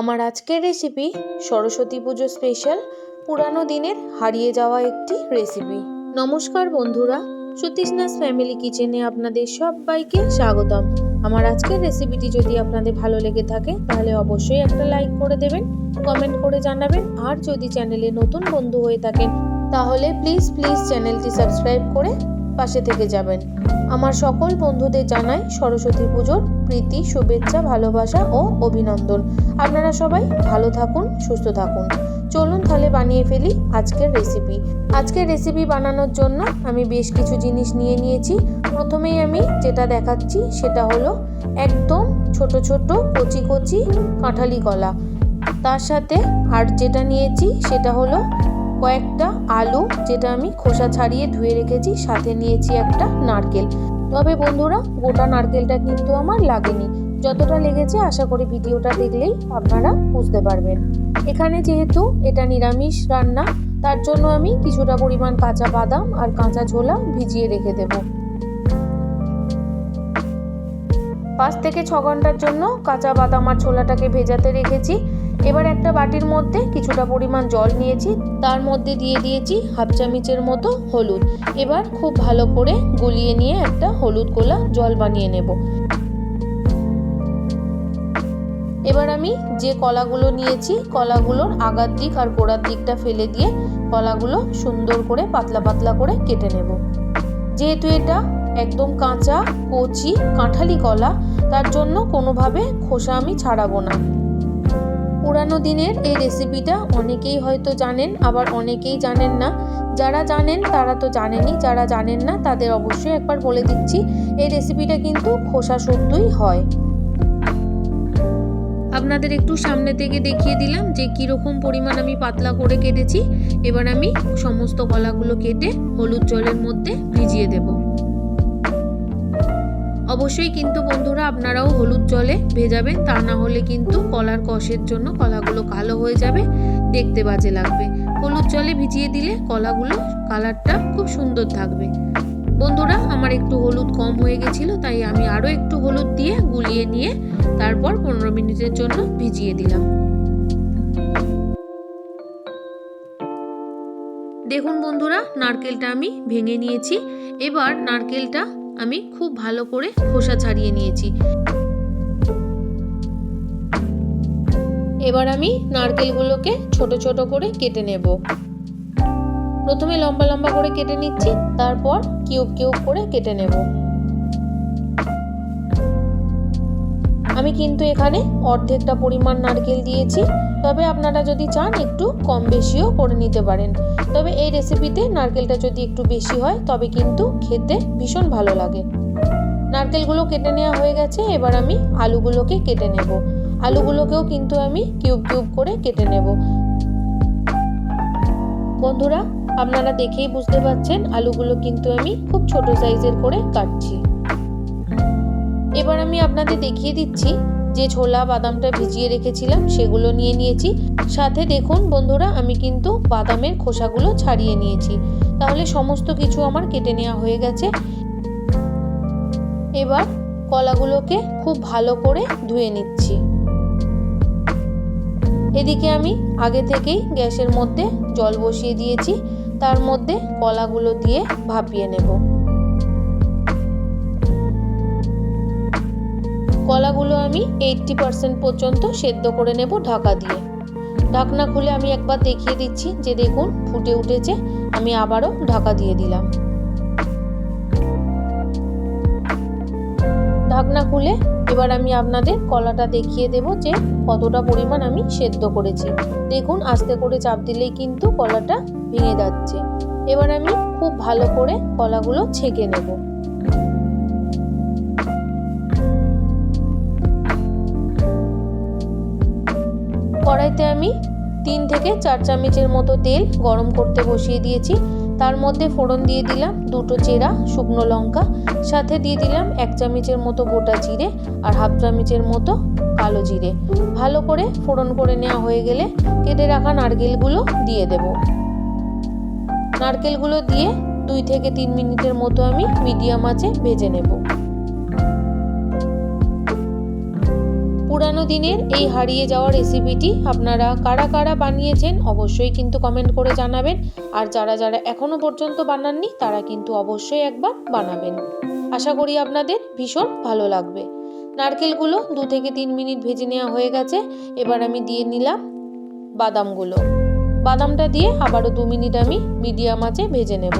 আমার আজকের রেসিপি সরস্বতী পুজো স্পেশাল পুরানো দিনের হারিয়ে যাওয়া একটি রেসিপি। নমস্কার বন্ধুরা, সুতৃষ্ণাস ফ্যামিলি কিচেনে আপনাদের সবাইকে স্বাগতম। আমার আজকের রেসিপিটি যদি আপনাদের ভালো লেগে থাকে তাহলে অবশ্যই একটা লাইক করে দেবেন, কমেন্ট করে জানাবেন, আর যদি চ্যানেলে নতুন বন্ধু হয়ে থাকেন তাহলে প্লিজ চ্যানেলটি সাবস্ক্রাইব করে পাশে থেকে যাবেন। আমার সকল বন্ধুদের জানাই সরস্বতী পুজোর প্রীতি, শুভেচ্ছা, ভালোবাসা ও অভিনন্দন। আপনারা সবাই ভালো থাকুন, সুস্থ থাকুন। চলুন তাহলে বানিয়ে ফেলি আজকের রেসিপি। আজকের রেসিপি বানানোর জন্য আমি বেশ কিছু জিনিস নিয়ে নিয়েছি। প্রথমেই আমি যেটা দেখাচ্ছি সেটা হলো একদম ছোট ছোট কচি কচি কাঁঠালি কলা। তার সাথে আর যেটা নিয়েছি সেটা হলো কয়েকটা আলু, যেটা আমি খোসা ছাড়িয়ে ধুয়ে রেখেছি। সাথে নিয়েছি একটা নারকেল। তবে বন্ধুরা, গোটা নারকেলটা কিন্তু আমার লাগেনি। যতটা লেগেছে আশা করি ভিডিওটা দেখলেই আপনারা বুঝতে পারবেন। এখানে যেহেতু এটা নিরামিষ রান্না, তার জন্য আমি কিছুটা পরিমাণ কাঁচা বাদাম আর কাঁচা ছোলা ভিজিয়ে রেখে দেব। 5 থেকে 6 ঘন্টার জন্য কাঁচা বাদাম আর ছোলাটাকে ভেজাতে রেখেছি। এবার একটা বাটির মধ্যে কিছুটা পরিমাণ জল নিয়েছি, তার মধ্যে দিয়ে দিয়েছি হাফ চামচের মতো হলুদ। এবার খুব ভালো করে গুলিয়ে নিয়ে একটা হলুদ গোলা জল বানিয়ে নেব। এবার আমি যে কলাগুলো নিয়েছি, কলাগুলোর আগার দিক আর গোড়ার দিকটা ফেলে দিয়ে কলাগুলো সুন্দর করে পাতলা পাতলা করে কেটে নেব। যেহেতু এটা একদম কাঁচা কচি কাঁঠালি কলা, তার জন্য কোনোভাবে খোসা আমি ছাড়াবো না। পুরানো দিনের এই রেসিপিটা অনেকেই হয়তো জানেন, আবার অনেকেই জানেন না। যারা জানেন তারা তো জানেনই, যারা জানেন না তাদের অবশ্যই একবার বলে দিচ্ছি, এই রেসিপিটা কিন্তু খোসা শুদ্ধই হয়। আপনাদের একটু সামনে থেকে দেখিয়ে দিলাম যে কীরকম পরিমাণ আমি পাতলা করে কেটেছি। এবার আমি সমস্ত কলাগুলো কেটে হলুদ জলের মধ্যে ভিজিয়ে দেব। অবশ্যই কিন্তু বন্ধুরা আপনারাও হলুদ জলে ভেজাবেন, তা না হলে কিন্তু কলার কষের জন্য কলাগুলো কালো হয়ে যাবে, দেখতে বাজে লাগবে। হলুদ জলে ভিজিয়ে দিলে কলাগুলো কালারটা খুব সুন্দর থাকবে। বন্ধুরা, আমার একটু হলুদ কম হয়ে গেছিল, তাই আমি আরও একটু হলুদ দিয়ে গুলিয়ে নিয়ে তারপর 15 মিনিটের জন্য ভিজিয়ে দিলাম। দেখুন বন্ধুরা, নারকেলটা আমি ভেঙে নিয়েছি। এবার নারকেলটা আমি খুব ভালো করে খোসা ছাড়িয়ে নিয়েছি। এবার আমি নারকেলগুলোকে ছোট ছোট করে কেটে নেব। প্রথমে লম্বা লম্বা করে কেটে নিচ্ছি, তারপর কিউব কিউব করে কেটে নেব। আমি কিন্তু এখানে অর্ধেকটা পরিমাণ নারকেল দিয়েছি, তবে আপনারা যদি চান একটু কম বেশিও করে নিতে পারেন। তবে এই রেসিপিতে নারকেলটা যদি একটু বেশি হয় তবে কিন্তু খেতে ভীষণ ভালো লাগে। নারকেলগুলো কেটে নেওয়া হয়ে গেছে। এবার আমি আলুগুলোকে কেটে নেব। আলুগুলোকেও কিন্তু আমি কিউব কিউব করে কেটে নেব। বন্ধুরা, আপনারা দেখেই বুঝতে পারছেন আলুগুলো কিন্তু আমি খুব ছোট সাইজের করে কাটছি। এবার আমি আপনাদের দেখিয়ে দিচ্ছি যে ছোলা বাদামটা ভিজিয়ে রেখেছিলাম সেগুলো নিয়ে নিয়েছি। সাথে দেখুন বন্ধুরা, আমি কিন্তু বাদামের খোসাগুলো ছাড়িয়ে নিয়েছি। তাহলে সমস্ত কিছু আমার কেটে নেওয়া হয়ে গেছে। এবার কলাগুলোকে খুব ভালো করে ধুয়ে নিচ্ছি। এদিকে আমি আগে থেকেই গ্যাসের মধ্যে জল বসিয়ে দিয়েছি, তার মধ্যে কলাগুলো দিয়ে ভাপিয়ে নেব। কলাগুলো আমি 80% পর্যন্ত সেদ্ধ করে নেব ঢাকা দিয়ে। ঢাকনা খুলে আমি একবার দেখিয়ে দিচ্ছি যে দেখুন ফুটে উঠেছে। আমি আবারও ঢাকা দিয়ে দিলাম। ঢাকনা খুলে এবার আমি আপনাদের কলাটা দেখিয়ে দেব যে কতটা পরিমাণ আমি সেদ্ধ করেছি। দেখুন আস্তে করে চাপ দিলেই কিন্তু কলাটা ভেঙে যাচ্ছে। এবার আমি খুব ভালো করে কলাগুলো ছেঁকে নেব। কড়াইতে আমি 3 থেকে 4 চামচের মতো তেল গরম করতে বসিয়ে দিয়েছি। তার মধ্যে ফোড়ন দিয়ে দিলাম 2টো চেরা শুকনো লঙ্কা, সাথে দিয়ে দিলাম 1 চামচের মতো গোটা জিরে আর হাফ চামচের মতো কালো জিরে। ভালো করে ফোড়ন করে নেওয়া হয়ে গেলে কেটে রাখা নারকেলগুলো দিয়ে দেব। নারকেলগুলো দিয়ে 2 থেকে 3 মিনিটের মতো আমি মিডিয়াম আঁচে ভেজে নেব। পুরানো দিনের এই হারিয়ে যাওয়া রেসিপিটি আপনারা কারা কারা বানিয়েছেন অবশ্যই কিন্তু কমেন্ট করে জানাবেন। আর যারা যারা এখনও পর্যন্ত বানাননি তারা কিন্তু অবশ্যই একবার বানাবেন। আশা করি আপনাদের ভীষণ ভালো লাগবে। নারকেলগুলো 2 থেকে 3 মিনিট ভেজে নেওয়া হয়ে গেছে। এবার আমি দিয়ে নিলাম বাদামগুলো। বাদামটা দিয়ে আবারও 2 মিনিট আমি মিডিয়াম আঁচে ভেজে নেব।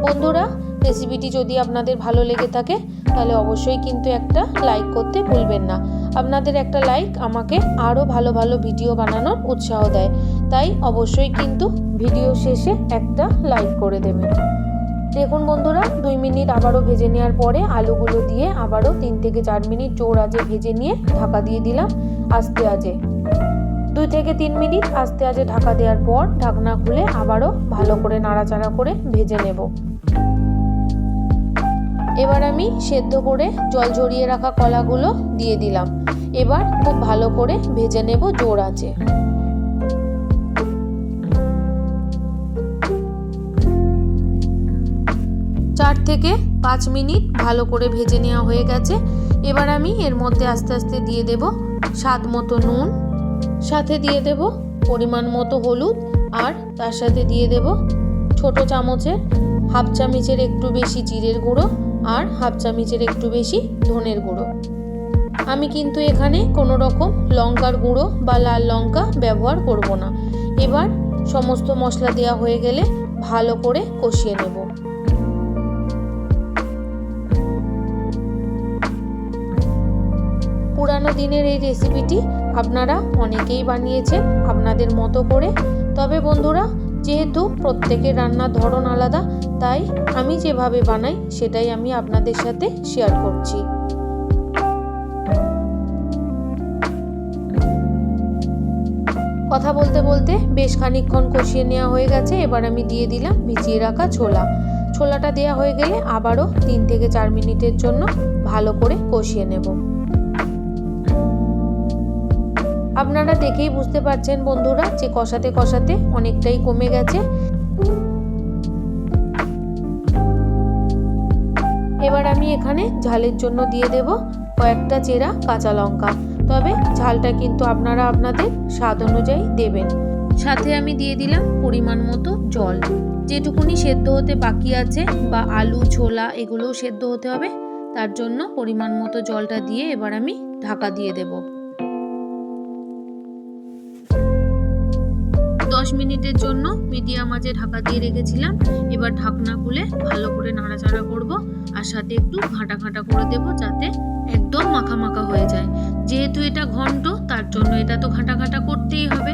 বন্ধুরা, রেসিপিটি যদি আপনাদের ভালো লেগে থাকে তাহলে অবশ্যই কিন্তু একটা লাইক করতে ভুলবেন না। আপনাদের একটা লাইক আমাকে আরও ভালো ভালো ভিডিও বানানোর উৎসাহ দেয়, তাই অবশ্যই কিন্তু ভিডিও শেষে একটা লাইক করে দেবেন। দেখুন বন্ধুরা, 2 মিনিট আবারও ভেজে নেওয়ার পরে আলুগুলো দিয়ে আবারও 3 থেকে 4 মিনিট জোর আঁচে ভেজে নিয়ে ঢাকা দিয়ে দিলাম আস্তে আঁচে। 2 থেকে 3 মিনিট আস্তে আঁচে ঢাকা দেওয়ার পর ঢাকনা খুলে আবারও ভালো করে নাড়াচাড়া করে ভেজে নেব। এবার আমি সেদ্ধ করে জল ঝরিয়ে রাখা কলাগুলো দিয়ে দিলাম। এবার খুব ভালো করে ভেজে নেব জোর আঁচে। চার থেকে 5 মিনিট ভালো করে ভেজে নেওয়া হয়ে গেছে। এবার আমি এর মধ্যে আস্তে আস্তে দিয়ে দেব স্বাদ মতো নুন, সাথে দিয়ে দেব পরিমাণ মতো হলুদ, আর তার সাথে দিয়ে দেব ছোট চামচের 1/2 চামচের একটু বেশি জিরের গুঁড়ো আর 1/2 চামচের একটু বেশি ধনের গুঁড়ো। আমি কিন্তু এখানে কোনো রকম লঙ্কার গুঁড়ো বা লাল লঙ্কা ব্যবহার করব না। এবার সমস্ত মশলা দেওয়া হয়ে গেলে ভালো করে কষিয়ে নেব। পুরানো দিনের এই রেসিপিটি আপনারা অনেকেই বানিয়েছেন আপনাদের মতো করে। তবে বন্ধুরা, যেহেতু প্রত্যেকের রান্নার ধরন আলাদা, তাই আমি যেভাবে বানাই সেটাই আমি আপনাদের সাথে শেয়ার করছি। কথা বলতে বলতে বেশ খানিকক্ষণ কষিয়ে নেওয়া হয়ে গেছে। এবার আমি দিয়ে দিলাম ভিজিয়ে রাখা ছোলাটা দেওয়া হয়ে গেলে আবারও 3 থেকে 4 মিনিটের জন্য ভালো করে কষিয়ে নেব। আপনারা দেখেই বুঝতে পারছেন বন্ধুরা যে কষাতে কষাতে অনেকটাই কমে গেছে। এবার আমি এখানে ঝালের জন্য দিয়ে দেব কয়েকটা চেরা কাঁচা লঙ্কা। তবে ঝালটা কিন্তু আপনারা আপনাদের স্বাদ অনুযায়ী দেবেন। সাথে আমি দিয়ে দিলাম পরিমাণ মতো জল। যেটুকুনি সেদ্ধ হতে বাকি আছে বা আলু ছোলা এগুলোও সেদ্ধ হতে হবে, তার জন্য পরিমাণ মতো জলটা দিয়ে এবার আমি ঢাকা দিয়ে দেব। 10 মিনিটের জন্য মিডিয়াম আঁচে ঢাকা দিয়ে রেখেছিলাম। এবার ঢাকনা খুলে ভালো করে নাড়াচাড়া করব আর সাথে একটু ঘাঁটা ঘাঁটা করে দেব যাতে একদম মাখা মাখা হয়ে যায়। যেহেতু এটা ঘন্ট, তার জন্য এটা তো ঘাঁটা ঘাঁটা করতেই হবে।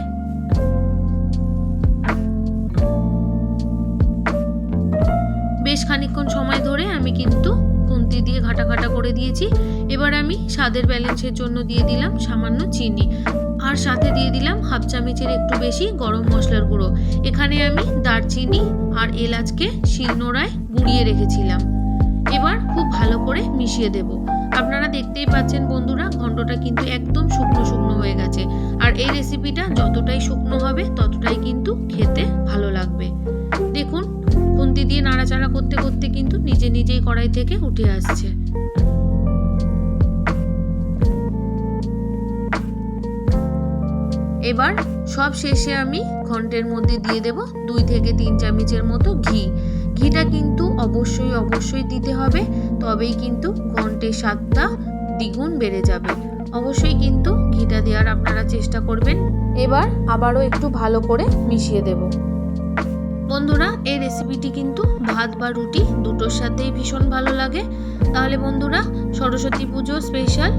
বেশ খানিকক্ষণ সময় ধরে আমি কিন্তু খুন্তি দিয়ে ঘাঁটা ঘাঁটা করে দিয়েছি। এবার আমি স্বাদের ব্যালেন্সের জন্য দিয়ে দিলাম সামান্য চিনি, আর সাথে দিয়ে দিলাম 1/2 চামচের একটু বেশি গরম মশলার গুঁড়ো। এখানে আমি দারচিনি আর এলাচকে শিলনোড়ায় গুঁড়িয়ে রেখেছিলাম। এবার খুব ভালো করে মিশিয়ে দেব। আপনারা দেখতেই পাচ্ছেন বন্ধুরা, ঘন্টটা কিন্তু একদম শুকনো শুকনো হয়ে গেছে। আর এই রেসিপিটা যতটাই শুকনো হবে ততটাই কিন্তু খেতে ভালো লাগবে। দেখুন, খুন্তি দিয়ে নাড়াচাড়া করতে করতে কিন্তু নিজে নিজেই কড়াই থেকে উঠে আসছে। এবার সব শেষে আমি ঘন্টের মধ্যে দিয়ে দেব 2 থেকে 3 চামচের মতো ঘি। ঘিটা কিন্তু অবশ্যই অবশ্যই দিতে হবে, তবেই কিন্তু ঘন্টের স্বাদটা দ্বিগুণ বেড়ে যাবে। অবশ্যই কিন্তু ঘিটা দেওয়ার আপনারা চেষ্টা করবেন। এবার আবারও একটু ভালো করে মিশিয়ে দেব। বন্ধুরা, এই রেসিপিটি কিন্তু ভাত বা রুটি দুটোর সাথেই ভীষণ ভালো লাগে। তাহলে বন্ধুরা, সরস্বতী পুজো স্পেশাল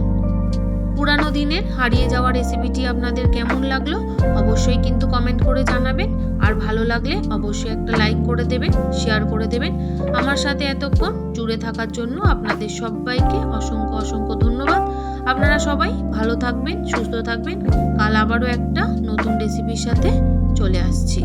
পুরানো দিনের হারিয়ে যাওয়া রেসিপিটি আপনাদের কেমন লাগলো অবশ্যই কিন্তু কমেন্ট করে জানাবেন। আর ভালো লাগলে অবশ্যই একটা লাইক করে দেবেন, শেয়ার করে দেবেন। আমার সাথে এতক্ষণ জুড়ে থাকার জন্য আপনাদের সবাইকে অসংখ্য অসংখ্য ধন্যবাদ। আপনারা সবাই ভালো থাকবেন, সুস্থ থাকবেন। কাল আবারও একটা নতুন রেসিপির সাথে চলে আসছি।